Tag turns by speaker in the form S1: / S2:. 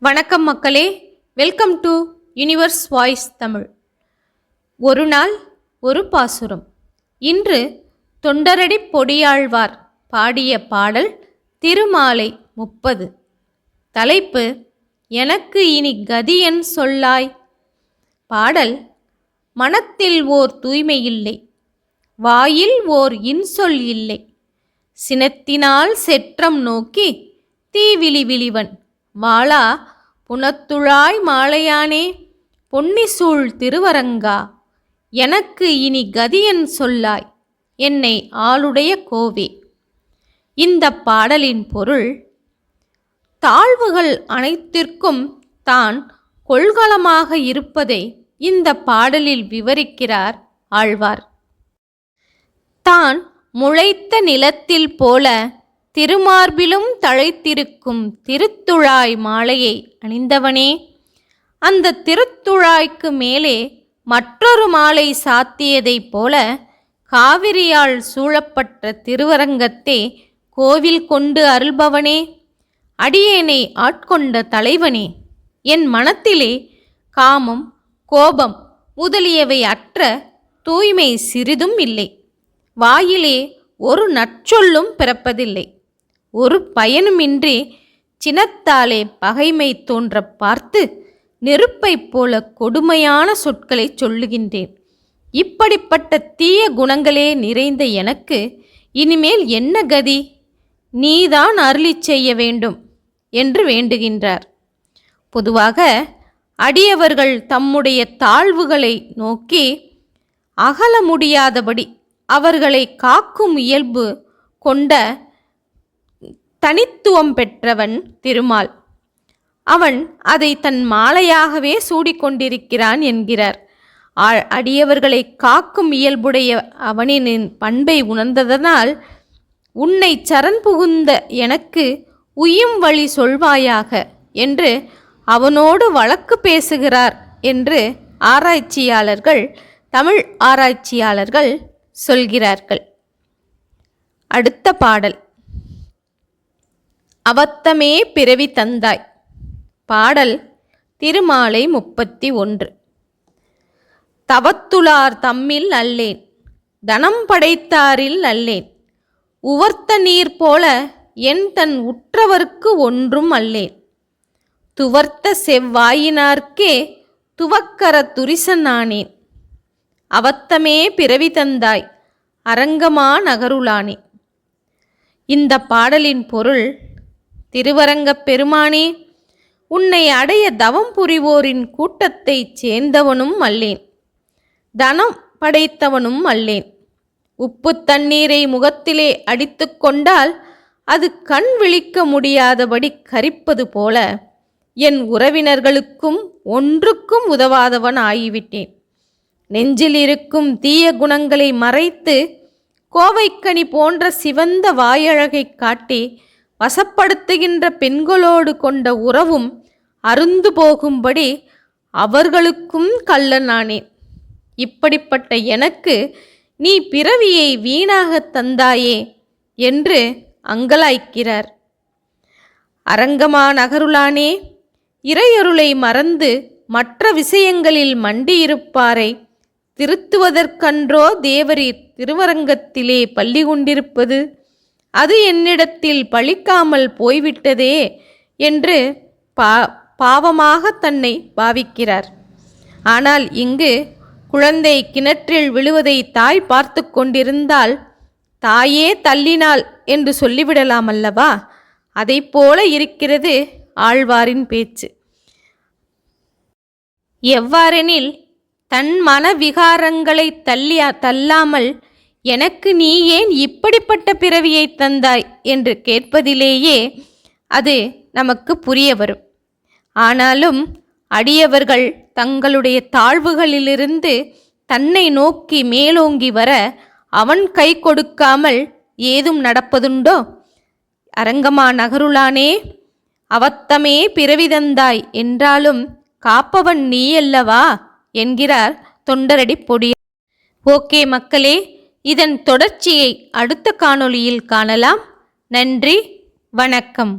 S1: வணக்கம் மக்களே, welcome to universe voice Tamil. ஒரு நாள் ஒரு பாசுரம். இன்று தொண்டரடி பொடியாழ்வார் பாடிய பாடல் திருமாலை 30. தலைப்பு எனக்கு இனி கதியன் சொல்லாய். பாடல்: மனத்தில் ஓர் தூய்மை இல்லை, வாயில் ஓர் இன்சொல் இல்லை, சினத்தினால் செற்றம் நோக்கி தீவிழி விழிவன் வாளா புனத்துழாய் மாலையானே பொன்னிசூழ் திருவரங்கா, எனக்கு இனி கதியன் சொல்லாய் என்னை ஆளுடைய கோவே. இந்த பாடலின் பொருள்: தாழ்வுகள் அனைத்திற்கும் தான் கொள்கலமாக இருப்பதை இந்த பாடலில் விவரிக்கிறார் ஆழ்வார். தான் முளைத்த நிலத்தில் போல திருமார்பிலும் தழைத்திருக்கும் திருத்துழாய் மாலையை அணிந்தவனே, அந்த திருத்துழாய்க்கு மேலே மற்றொரு மாலை சாத்தியதைப் போல காவிரியால் சூழப்பட்ட திருவரங்கத்தே கோவில் கொண்டு அருள்பவனே, அடியேனை ஆட்கொண்ட தலைவனே, என் மனத்திலே காமம் கோபம் முதலியவை அற்ற தூய்மை சிறிதும் இல்லை, வாயிலே ஒரு நற்சொல்லும் பிறப்பதில்லை, ஒரு பயனுமின்றி சினத்தாலே பகைமை தோன்ற பார்த்து நெருப்பைப் போல கொடுமையான சொற்களை சொல்லுகின்றேன். இப்படிப்பட்ட தீய குணங்களே நிறைந்த எனக்கு இனிமேல் என்ன கதி? நீதான் அருளி செய்ய வேண்டும் என்று வேண்டுகின்றார். பொதுவாக அடியவர்கள் தம்முடைய தாழ்வுகளை நோக்கி அகல முடியாதபடி அவர்களை காக்கும் இயல்பு கொண்ட தனித்துவம் பெற்றவன் திருமால். அவன் அதை தன் மாலையாகவே சூடிக்கொண்டிருக்கிறான் என்கிறார். அடியவர்களை காக்கும் இயல்புடைய அவனின் பண்பை உணர்ந்ததனால், உன்னை சரண் புகுந்த எனக்கு உய்யும் வழி சொல்வாயாக என்று அவனோடு வழக்கு பேசுகிறார் என்று தமிழ் ஆராய்ச்சியாளர்கள் சொல்கிறார்கள். அடுத்த பாடல்: அவத்தமே பிறவி தந்தாய். பாடல் திருமாலை 31. தவத்துளார் தம்மில் அல்லேன், தனம் படைத்தாரில் அல்லேன், உவர்த்த நீர் போல என் தன் உற்றவர்க்கு ஒன்றும் அல்லேன், துவர்த்த செவ்வாயினார்க்கே துவக்கர துரிசனானேன், அவத்தமே பிறவி தந்தாய் அரங்கமா நகருளானே. இந்த பாடலின் பொருள்: திருவரங்கப் பெருமானே, உன்னை அடைய தவம் புரிவோரின் கூட்டத்தைச் சேர்ந்தவனும் அல்லேன், தனம் படைத்தவனும் அல்லேன். உப்பு தண்ணீரை முகத்திலே அடித்து கொண்டால் அது கண் விழிக்க முடியாதபடி கரிப்பது போல என் உறவினர்களுக்கும் ஒன்றுக்கும் உதவாதவன் ஆகிவிட்டேன். நெஞ்சில் இருக்கும் தீய குணங்களை மறைத்து கோவைக்கனி போன்ற சிவந்த வாயழகை காட்டி வசப்படுத்துகின்ற பெண்களோடு கொண்ட உறவும் அருந்து போகும்படி அவர்களுக்கும் கள்ளனானேன். இப்படிப்பட்ட எனக்கு நீ பிறவியை வீணாக தந்தாயே என்று அங்கலாய்க்கிறார். அரங்கமா நகருளானே, இறையருளை மறந்து மற்ற விஷயங்களில் மண்டியிருப்பாரை திருத்துவதற்கன்றோ தேவரீர் திருவரங்கத்திலே பள்ளி கொண்டிருப்பது? அது என்னிடத்தில் பழிக்காமல் போய்விட்டதே என்று பாவமாக தன்னை பாவிக்கிறார். ஆனால் இங்கு குழந்தை கிணற்றில் விழுவதை தாய் பார்த்து கொண்டிருந்தால் தாயே தள்ளினாள் என்று சொல்லிவிடலாம் அல்லவா? அதை போல இருக்கிறது ஆழ்வாரின் பேச்சு. எவ்வாறெனில், தன் மனவிகாரங்களை தள்ளாமல் எனக்கு நீ ஏன் இப்படிப்பட்ட பிறவியை தந்தாய் என்று கேட்பதிலேயே அது நமக்கு புரிய வரும். ஆனாலும் அடியவர்கள் தங்களுடைய தாழ்வுகளிலிருந்து தன்னை நோக்கி மேலோங்கி வர அவன் கை கொடுக்காமல் ஏதும் நடப்பதுண்டோ? அரங்கமா நகருளானே, அவத்தமே பிறவி தந்தாய் என்றாலும் காப்பவன் நீயல்லவா என்கிறார் தொண்டரடி பொடியார். ஓகே மக்களே, இதன் தொடர்ச்சியை அடுத்த காணொளியில் காணலாம். நன்றி, வணக்கம்.